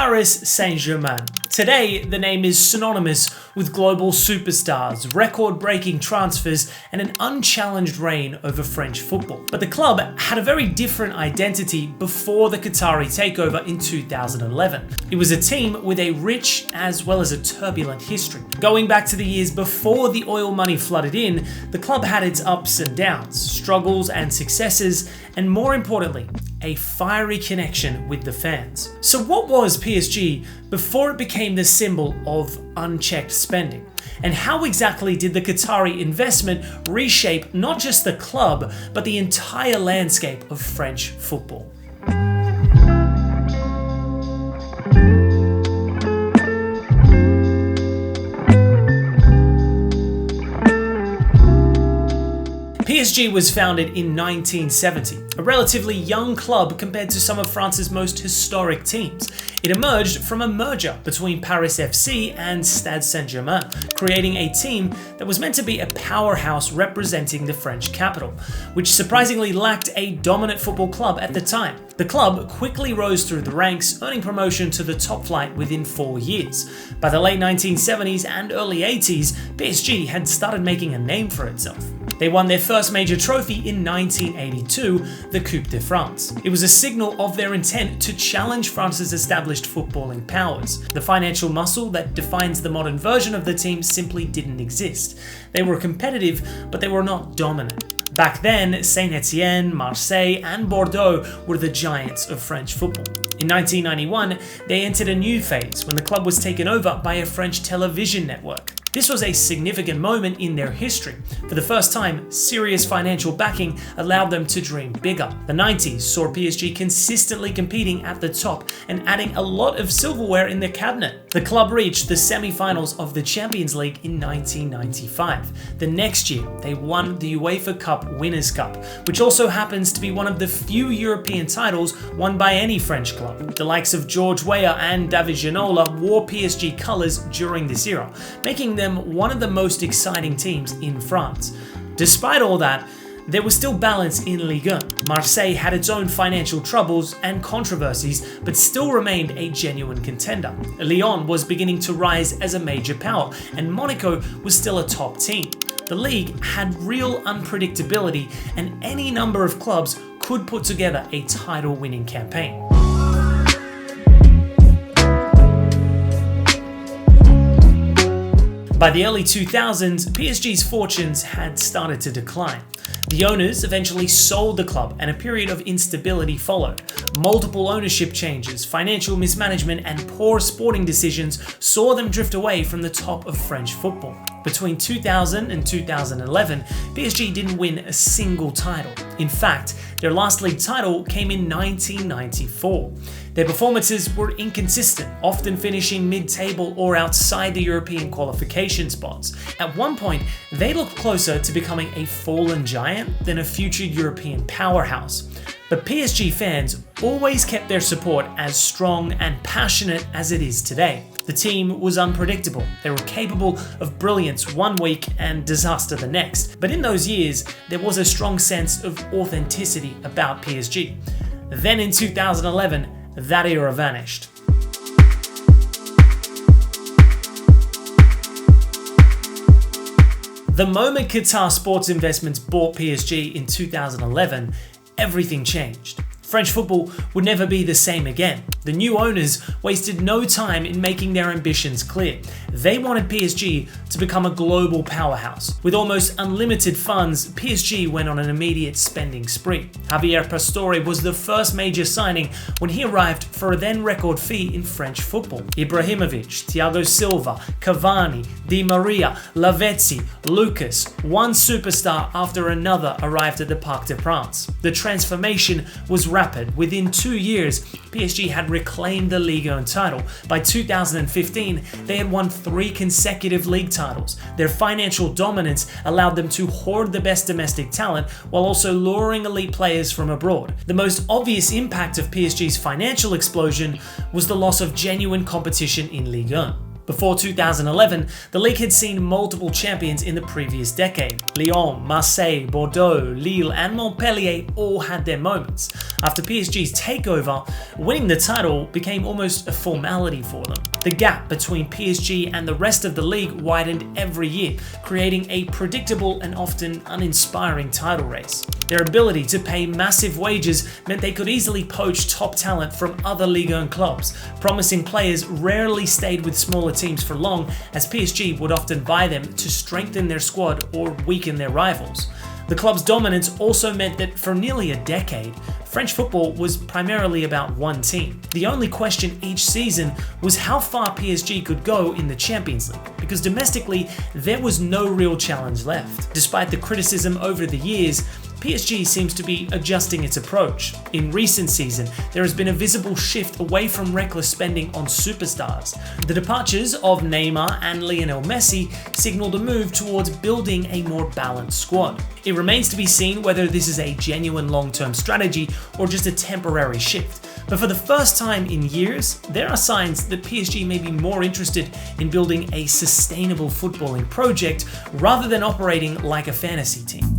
Paris Saint-Germain. Today, the name is synonymous with global superstars, record-breaking transfers, and an unchallenged reign over French football. But the club had a very different identity before the Qatari Takeover in 2011. It was a team with a rich as well as a turbulent history. Going back to the years before the oil money flooded in, the club had its ups and downs, struggles and successes, and more importantly, a fiery connection with the fans. So what was PSG before it became the symbol of unchecked spending? And how exactly did the Qatari investment reshape not just the club, but the entire landscape of French football? PSG was founded in 1970, a relatively young club compared to some of France's most historic teams. It emerged from a merger between Paris FC and Stade Saint-Germain, creating a team that was meant to be a powerhouse representing the French capital, which surprisingly lacked a dominant football club at the time. The club quickly rose through the ranks, earning promotion to the top flight within 4 years. By the late 1970s and early 80s, PSG had started making a name for itself. They won their first major trophy in 1982, the Coupe de France. It was a signal of their intent to challenge France's established footballing powers. The financial muscle that defines the modern version of the team simply didn't exist. They were competitive, but they were not dominant. Back then, Saint-Etienne, Marseille, and Bordeaux were the giants of French football. In 1991, they entered a new phase when the club was taken over by a French television network. This was a significant moment in their history. For the first time, serious financial backing allowed them to dream bigger. The 90s saw PSG consistently competing at the top and adding a lot of silverware in their cabinet. The club reached the semi-finals of the Champions League in 1995. The next year, they won the UEFA Cup Winners' Cup, which also happens to be one of the few European titles won by any French club. The likes of George Weah and David Ginola wore PSG colours during this era, making them one of the most exciting teams in France. Despite all that, there was still balance in Ligue 1. Marseille had its own financial troubles and controversies, but still remained a genuine contender. Lyon was beginning to rise as a major power, and Monaco was still a top team. The league had real unpredictability, and any number of clubs could put together a title-winning campaign. By the early 2000s, PSG's fortunes had started to decline. The owners eventually sold the club and a period of instability followed. Multiple ownership changes, financial mismanagement, and poor sporting decisions saw them drift away from the top of French football. Between 2000 and 2011, PSG didn't win a single title. In fact, their last league title came in 1994. Their performances were inconsistent, often finishing mid-table or outside the European qualification spots. At one point, they looked closer to becoming a fallen giant than a future European powerhouse. But PSG fans always kept their support as strong and passionate as it is today. The team was unpredictable. They were capable of brilliance one week and disaster the next. But in those years, there was a strong sense of authenticity about PSG. Then in 2011, that era vanished. The moment Qatar Sports Investments bought PSG in 2011, everything changed. French football would never be the same again. The new owners wasted no time in making their ambitions clear. They wanted PSG to become a global powerhouse. With almost unlimited funds, PSG went on an immediate spending spree. Javier Pastore was the first major signing when he arrived for a then record fee in French football. Ibrahimovic, Thiago Silva, Cavani, Di Maria, Lavezzi, Lucas, one superstar after another arrived at the Parc des Princes. The transformation was rapid. Within 2 years, PSG had reclaimed the Ligue 1 title. By 2015, they had won 3 consecutive league titles. Their financial dominance allowed them to hoard the best domestic talent while also luring elite players from abroad. The most obvious impact of PSG's financial explosion was the loss of genuine competition in Ligue 1. Before 2011, the league had seen multiple champions in the previous decade. Lyon, Marseille, Bordeaux, Lille and Montpellier all had their moments. After PSG's takeover, winning the title became almost a formality for them. The gap between PSG and the rest of the league widened every year, creating a predictable and often uninspiring title race. Their ability to pay massive wages meant they could easily poach top talent from other Ligue 1 clubs. Promising players rarely stayed with smaller teams for long, as PSG would often buy them to strengthen their squad or weaken their rivals. The club's dominance also meant that for nearly a decade, French football was primarily about one team. The only question each season was how far PSG could go in the Champions League, because domestically there was no real challenge left. Despite the criticism over the years, PSG seems to be adjusting its approach. In recent season, there has been a visible shift away from reckless spending on superstars. The departures of Neymar and Lionel Messi signaled a move towards building a more balanced squad. It remains to be seen whether this is a genuine long-term strategy or just a temporary shift. But for the first time in years, there are signs that PSG may be more interested in building a sustainable footballing project rather than operating like a fantasy team.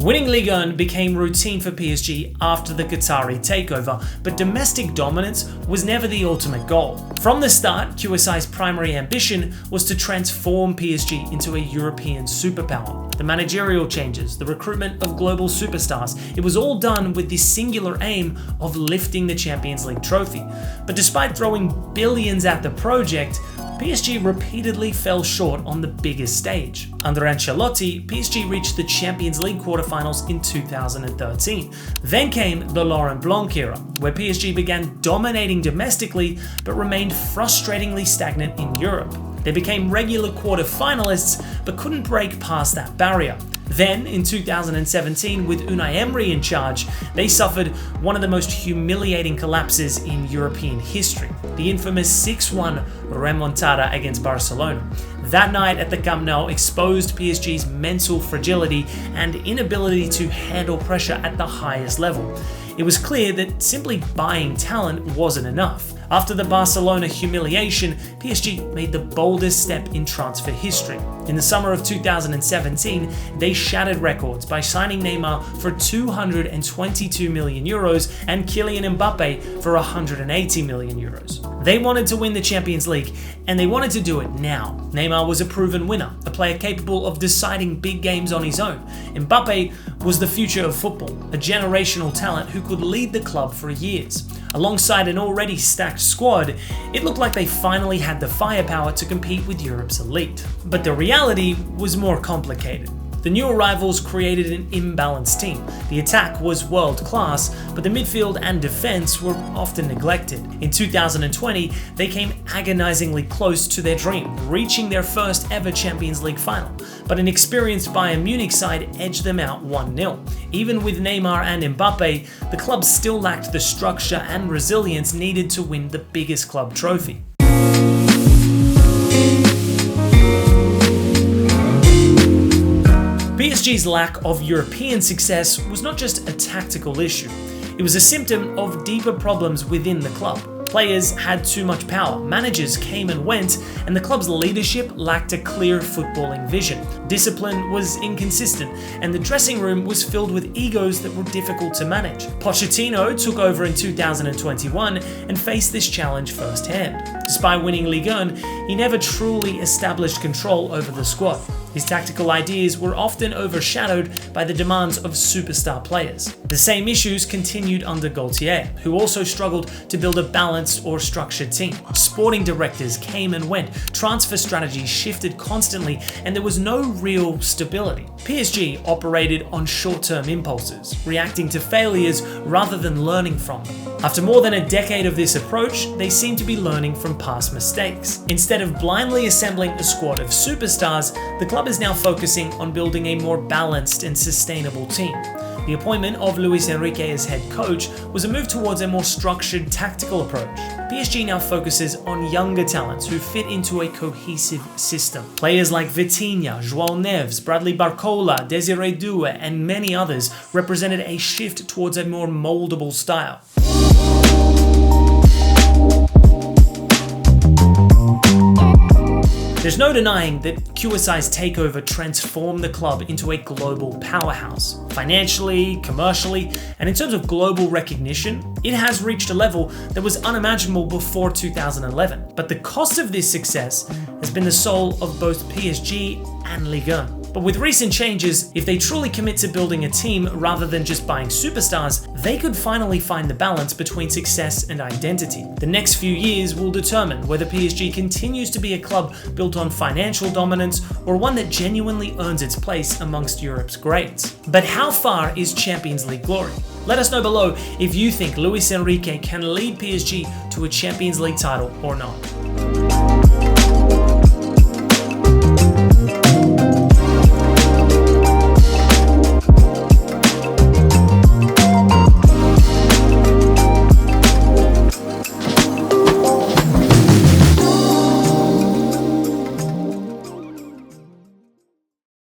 Winning Ligue 1 became routine for PSG after the Qatari Takeover, but domestic dominance was never the ultimate goal. From the start, QSI's primary ambition was to transform PSG into a European superpower. The managerial changes, the recruitment of global superstars, it was all done with the singular aim of lifting the Champions League trophy. But despite throwing billions at the project, PSG repeatedly fell short on the biggest stage. Under Ancelotti, PSG reached the Champions League quarterfinals in 2013. Then came the Laurent Blanc era, where PSG began dominating domestically but remained frustratingly stagnant in Europe. They became regular quarterfinalists but couldn't break past that barrier. Then, in 2017, with Unai Emery in charge, they suffered one of the most humiliating collapses in European history, the infamous 6-1 remontada against Barcelona. That night at the Camp Nou exposed PSG's mental fragility and inability to handle pressure at the highest level. It was clear that simply buying talent wasn't enough. After the Barcelona humiliation, PSG made the boldest step in transfer history. In the summer of 2017, they shattered records by signing Neymar for €222 million and Kylian Mbappe for €180 million. They wanted to win the Champions League, and they wanted to do it now. Neymar was a proven winner, a player capable of deciding big games on his own. Mbappe was the future of football, a generational talent who could lead the club for years. Alongside an already stacked squad, it looked like they finally had the firepower to compete with Europe's elite. But the reality was more complicated. The new arrivals created an imbalanced team. The attack was world-class, but the midfield and defense were often neglected. In 2020, they came agonizingly close to their dream, reaching their first ever Champions League final. But an experienced Bayern Munich side edged them out 1-0. Even with Neymar and Mbappe, the club still lacked the structure and resilience needed to win the biggest club trophy. PSG's lack of European success was not just a tactical issue, it was a symptom of deeper problems within the club. Players had too much power, managers came and went, and the club's leadership lacked a clear footballing vision. Discipline was inconsistent, and the dressing room was filled with egos that were difficult to manage. Pochettino took over in 2021 and faced this challenge firsthand. Despite winning Ligue 1, he never truly established control over the squad. His tactical ideas were often overshadowed by the demands of superstar players. The same issues continued under Gaultier, who also struggled to build a balanced or structured team. Sporting directors came and went, transfer strategies shifted constantly, and there was no real stability. PSG operated on short-term impulses, reacting to failures rather than learning from them. After more than a decade of this approach, they seem to be learning from past mistakes. Instead of blindly assembling a squad of superstars, the club is now focusing on building a more balanced and sustainable team. The appointment of Luis Enrique as head coach was a move towards a more structured tactical approach. PSG now focuses on younger talents who fit into a cohesive system. Players like Vitinha, João Neves, Bradley Barcola, Desiré Doué, and many others represented a shift towards a more moldable style. There's no denying that QSI's takeover transformed the club into a global powerhouse. Financially, commercially, and in terms of global recognition, it has reached a level that was unimaginable before 2011. But the cost of this success has been the soul of both PSG and Ligue 1. But with recent changes, if they truly commit to building a team rather than just buying superstars, they could finally find the balance between success and identity. The next few years will determine whether PSG continues to be a club built on financial dominance or one that genuinely earns its place amongst Europe's greats. But how far is Champions League glory? Let us know below if you think Luis Enrique can lead PSG to a Champions League title or not.